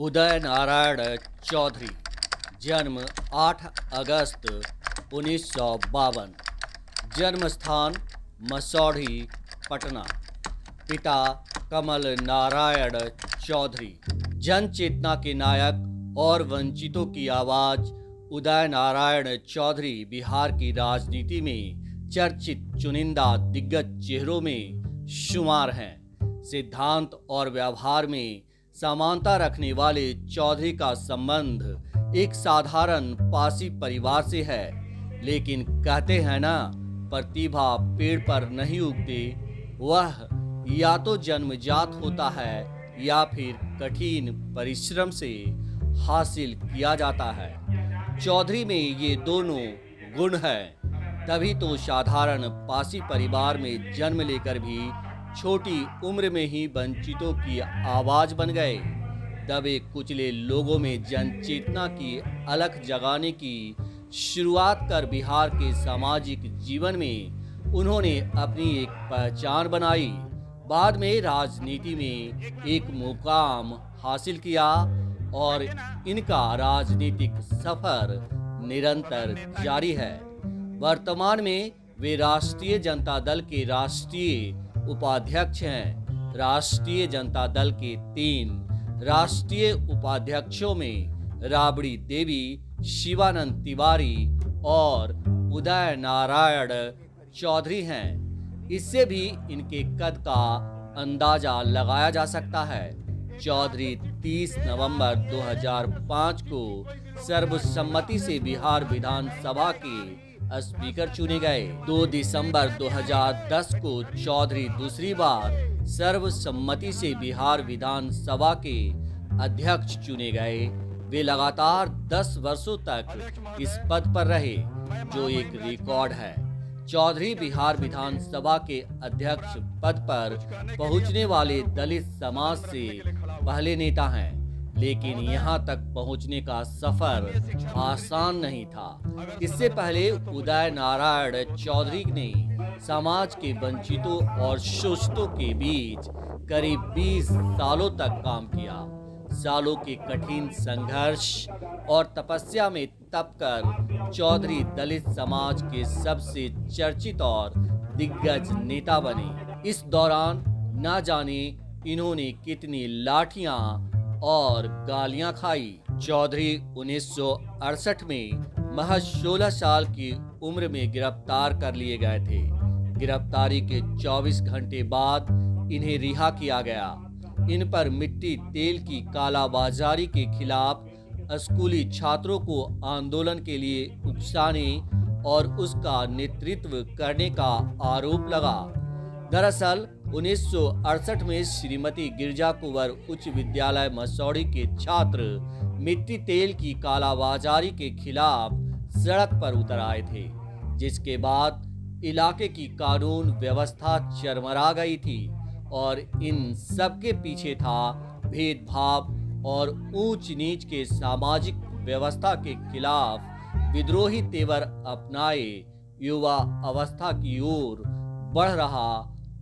उदय नारायण चौधरी, जन्म 8 अगस्त 1952, जन्म स्थान मसौढ़ी, पटना। पिता कमल नारायण चौधरी, जन चेतना के नायक और वंचितों की आवाज उदय नारायण चौधरी बिहार की राजनीति में चर्चित चुनिंदा दिग्गज चेहरों में शुमार हैं। सिद्धांत और व्यवहार में समानता रखने वाले चौधरी का संबंध एक साधारण पासी परिवार से है, लेकिन कहते हैं ना, प्रतिभा पेड़ पर नहीं उगती, वह या तो जन्मजात होता है या फिर कठिन परिश्रम से हासिल किया जाता है। चौधरी में ये दोनों गुण हैं, तभी तो साधारण पासी परिवार में जन्म लेकर भी छोटी उम्र में ही वंचितों की आवाज बन गए। दबे कुचले लोगों में जन चेतना की अलख जगाने की शुरुआत कर बिहार के सामाजिक जीवन में उन्होंने अपनी एक पहचान बनाई। बाद में राजनीति में एक मुकाम हासिल किया और इनका राजनीतिक सफर निरंतर जारी है। वर्तमान में वे राष्ट्रीय जनता दल के राष्ट्रीय उपाध्यक्ष हैं। राष्ट्रीय जनता दल के 3 राष्ट्रीय उपाध्यक्षों में राबड़ी देवी, शिवानंद तिवारी और उदय नारायण चौधरी हैं। इससे भी इनके कद का अंदाजा लगाया जा सकता है। चौधरी 30 नवंबर 2005 को सर्वसम्मति से बिहार विधानसभा के स्पीकर चुने गए। 2 दिसंबर 2010 को चौधरी दूसरी बार सर्वसम्मति से बिहार विधानसभा के अध्यक्ष चुने गए। वे लगातार 10 वर्षों तक इस पद पर रहे, जो एक रिकॉर्ड है। चौधरी बिहार विधानसभा के अध्यक्ष पद पर पहुंचने वाले दलित समाज से पहले नेता हैं, लेकिन यहां तक पहुंचने का सफर आसान नहीं था। इससे पहले उदय नारायण चौधरी ने समाज के वंचितों और शोषितों के बीच करीब 20 सालों तक काम किया। सालों के कठिन संघर्ष और तपस्या में तपकर चौधरी दलित समाज के सबसे चर्चित और दिग्गज नेता बने। इस दौरान न जाने इन्होंने कितनी लाठियां और गालियां खाई। चौधरी 1968 में महज 16 साल की उम्र में गिरफ्तार कर लिए गए थे। गिरफ्तारी के 24 घंटे बाद इन्हें रिहा किया गया। इन पर मिट्टी तेल की कालाबाजारी के खिलाफ स्कूली छात्रों को आंदोलन के लिए उकसाने और उसका नेतृत्व करने का आरोप लगा। दरअसल 1968 में श्रीमती गिरजा कुंवर उच्च विद्यालय मसौढ़ी के छात्र मिट्टी तेल की कालाबाजारी के खिलाफ सड़क पर उतर आए थे, जिसके बाद इलाके की कानून व्यवस्था चरमरा गई थी और इन सबके पीछे था भेदभाव और ऊंच नीच के सामाजिक व्यवस्था के खिलाफ विद्रोही तेवर अपनाए युवा अवस्था की ओर बढ़ रहा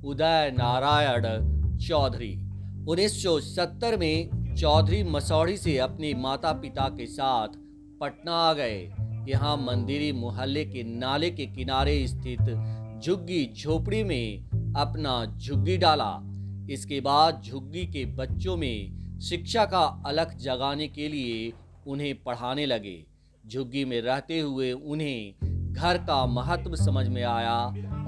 उदय नारायण चौधरी। 1970 में चौधरी मसौढ़ी से अपने माता पिता के साथ पटना आ गए। यहाँ मंदिरी मोहल्ले के नाले के किनारे स्थित झुग्गी झोपड़ी में अपना झुग्गी डाला। इसके बाद झुग्गी के बच्चों में शिक्षा का अलख जगाने के लिए उन्हें पढ़ाने लगे। झुग्गी में रहते हुए उन्हें घर का महत्व समझ में आया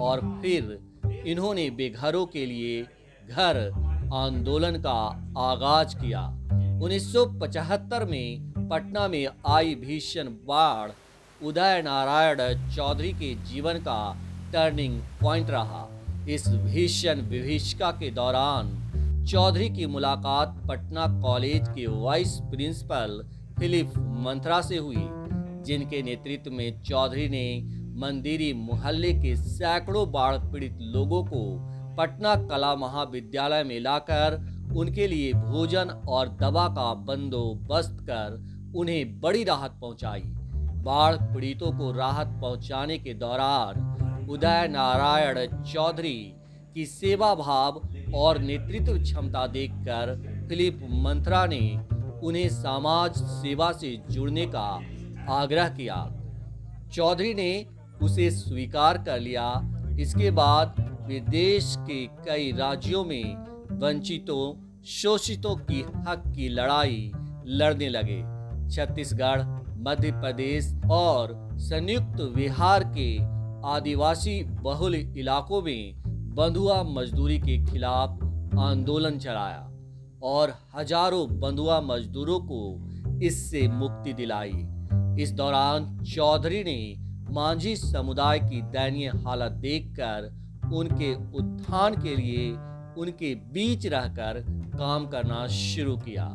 और फिर इन्होंने बेघरों के लिए घर आंदोलन का आगाज किया। 1975 में पटना में आई भीषण बाढ़ उदय नारायण चौधरी के जीवन का टर्निंग पॉइंट रहा। इस भीषण विभीषिका के दौरान चौधरी की मुलाकात पटना कॉलेज के वाइस प्रिंसिपल फिलिप मंथरा से हुई, जिनके नेतृत्व में चौधरी ने मंदिरी मोहल्ले के सैकड़ों बाढ़ पीड़ित लोगों को पटना कला महाविद्यालय में लाकर उनके लिए भोजन और दवा का बंदोबस्त कर उन्हें बड़ी राहत पहुंचाई। बाढ़ पीड़ितों को राहत पहुंचाने के दौरान उदय नारायण चौधरी की सेवा भाव और नेतृत्व क्षमता देखकर फिलिप मंथरा ने उन्हें समाज सेवा से जुड़ने का आग्रह किया। चौधरी ने उसे स्वीकार कर लिया। इसके बाद वे देश के कई राज्यों में वंचितों, शोषितों की हक की लड़ाई लड़ने लगे। छत्तीसगढ़, मध्य प्रदेश और संयुक्त बिहार के आदिवासी बहुल इलाकों में बंधुआ मजदूरी के खिलाफ आंदोलन चलाया और हजारों बंधुआ मजदूरों को इससे मुक्ति दिलाई। इस दौरान चौधरी ने मांझी समुदाय की दयनीय हालत देखकर उनके उत्थान के लिए उनके बीच रहकर काम करना शुरू किया।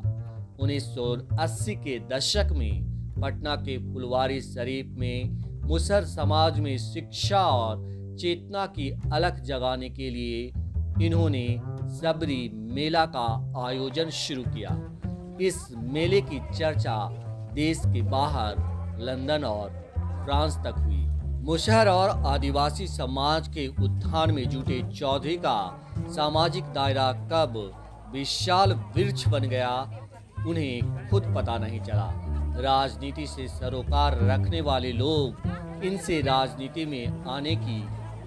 1980 के दशक में पटना के फुलवारी शरीफ में मुसहर समाज में शिक्षा और चेतना की अलख जगाने के लिए इन्होंने सबरी मेला का आयोजन शुरू किया। इस मेले की चर्चा देश के बाहर लंदन और फ्रांस तक हुई। मुसहर और आदिवासी समाज के उत्थान में जुटे चौधरी का सामाजिक दायरा कब विशाल वृक्ष बन गया, उन्हें खुद पता नहीं चला। राजनीति से सरोकार रखने वाले लोग इनसे राजनीति में आने की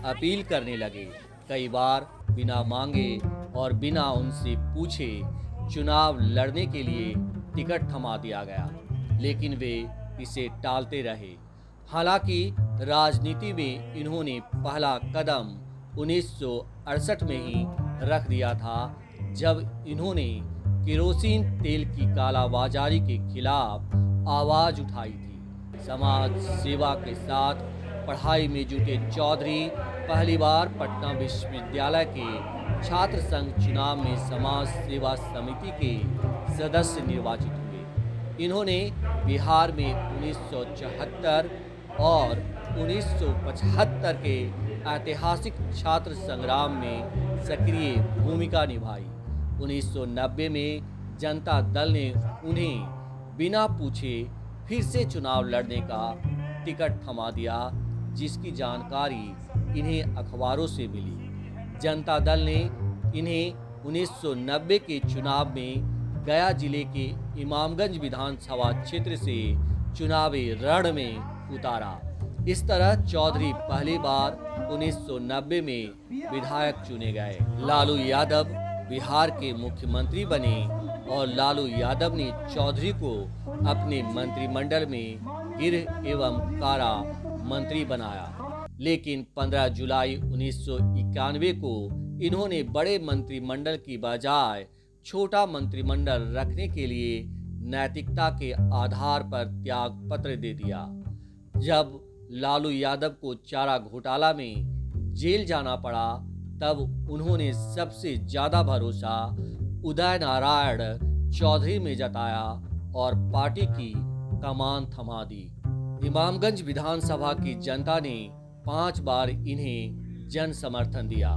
अपील करने लगे। कई बार बिना मांगे और बिना उनसे पूछे चुनाव लड़ने के लिए टिकट थमा दिया गया, लेकिन वे इसे टालते रहे। हालांकि राजनीति में इन्होंने पहला कदम 1968 में ही रख दिया था, जब इन्होंने केरोसिन तेल की कालाबाजारी के खिलाफ आवाज उठाई थी। समाज सेवा के साथ पढ़ाई में जुटे चौधरी पहली बार पटना विश्वविद्यालय के छात्र संघ चुनाव में समाज सेवा समिति के सदस्य निर्वाचित हुए। इन्होंने बिहार में 1974 और 1975 के ऐतिहासिक छात्र संग्राम में सक्रिय भूमिका निभाई। 1990 में जनता दल ने उन्हें बिना पूछे फिर से चुनाव लड़ने का टिकट थमा दिया, जिसकी जानकारी इन्हें अखबारों से मिली। जनता दल ने इन्हें 1990 के चुनाव में गया जिले के इमामगंज विधानसभा क्षेत्र से चुनावी रण में उतारा। इस तरह चौधरी पहली बार 1990 में विधायक चुने गए। लालू यादव बिहार के मुख्यमंत्री बने और लालू यादव ने चौधरी को अपने मंत्रिमंडल में गृह एवं कारा मंत्री बनाया। लेकिन 15 जुलाई 1991 को इन्होंने बड़े मंत्रिमंडल की बजाय छोटा मंत्रिमंडल रखने के लिए नैतिकता के आधार पर त्याग पत्र दे दिया। जब लालू यादव को चारा घोटाला में जेल जाना पड़ा, तब उन्होंने सबसे ज्यादा भरोसा उदय नारायण चौधरी में जताया और पार्टी की कमान थमा दी। इमामगंज विधानसभा की जनता ने 5 बार इन्हें जन समर्थन दिया।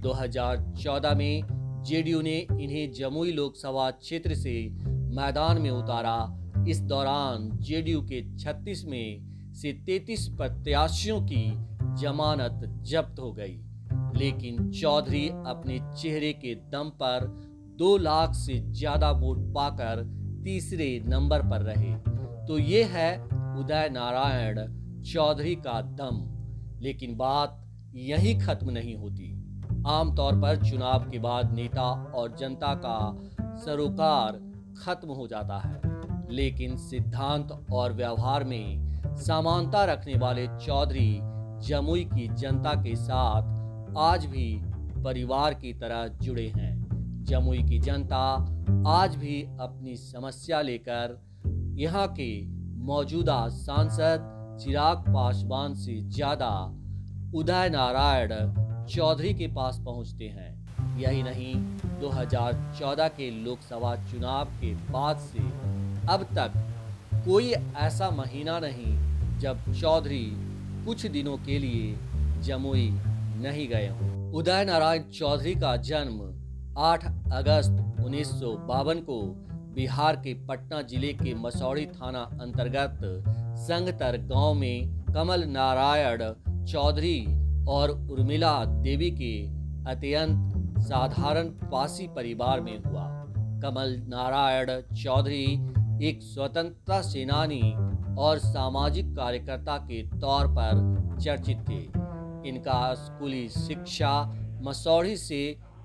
2014 में जेडीयू ने इन्हें जमुई लोकसभा क्षेत्र से मैदान में उतारा। इस दौरान जेडीयू के 36 में से 33 प्रत्याशियों की जमानत जब्त हो गई, लेकिन चौधरी अपने चेहरे के दम पर 2 लाख से ज्यादा वोट पाकर तीसरे नंबर पर रहे। तो ये है उदय नारायण चौधरी का दम। लेकिन बात यहीं खत्म नहीं होती। आमतौर पर चुनाव के बाद नेता और जनता का सरोकार खत्म हो जाता है, लेकिन सिद्धांत और व्यवहार में समानता रखने वाले चौधरी जमुई की जनता के साथ आज भी परिवार की तरह जुड़े हैं। जमुई की जनता आज भी अपनी समस्या लेकर यहाँ के मौजूदा सांसद चिराग पासवान से ज्यादा उदय नारायण चौधरी के पास पहुँचते हैं। यही नहीं, 2014 के लोकसभा चुनाव के बाद से अब तक कोई ऐसा महीना नहीं जब चौधरी कुछ दिनों के लिए जमुई नहीं गए हों। उदय नारायण चौधरी का जन्म 8 अगस्त 1952 को बिहार के पटना जिले के मसौढ़ी थाना अंतर्गत संगतर गांव में कमल नारायण चौधरी और उर्मिला देवी के अत्यंत साधारण पासी परिवार में हुआ। कमल नारायण चौधरी एक स्वतंत्रता सेनानी और सामाजिक कार्यकर्ता के तौर पर चर्चित थे। इनका स्कूली शिक्षा मसौढ़ी से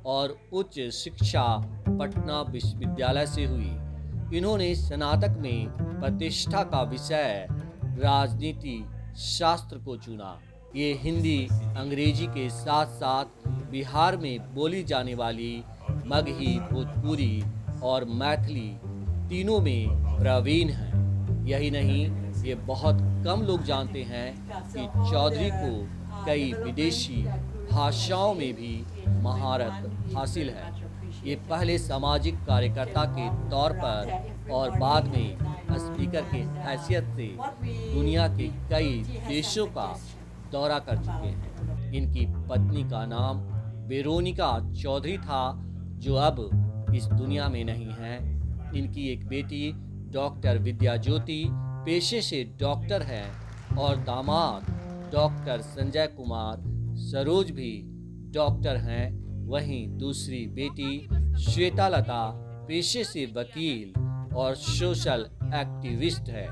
और उच्च शिक्षा पटना विश्वविद्यालय से हुई। इन्होंने स्नातक में प्रतिष्ठा का विषय राजनीति शास्त्र को चुना। ये हिंदी अंग्रेजी के साथ साथ बिहार में बोली जाने वाली मगही, भोजपुरी और मैथिली तीनों में प्रवीण हैं। यही नहीं, ये बहुत कम लोग जानते हैं कि चौधरी को कई विदेशी भाषाओं में भी महारत हासिल है। ये पहले सामाजिक कार्यकर्ता के तौर पर और बाद में स्पीकर के हैसियत से दुनिया के कई देशों का दौरा कर चुके हैं। इनकी पत्नी का नाम वेरोनिका चौधरी था, जो अब इस दुनिया में नहीं है। इनकी एक बेटी डॉक्टर विद्या ज्योति पेशे से डॉक्टर है और दामाद डॉक्टर संजय कुमार सरोज भी डॉक्टर हैं। वहीं दूसरी बेटी श्वेता लता पेशे से वकील और सोशल एक्टिविस्ट है,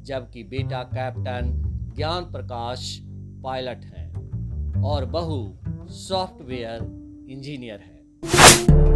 जबकि बेटा कैप्टन ज्ञान प्रकाश पायलट है और बहू सॉफ्टवेयर इंजीनियर है।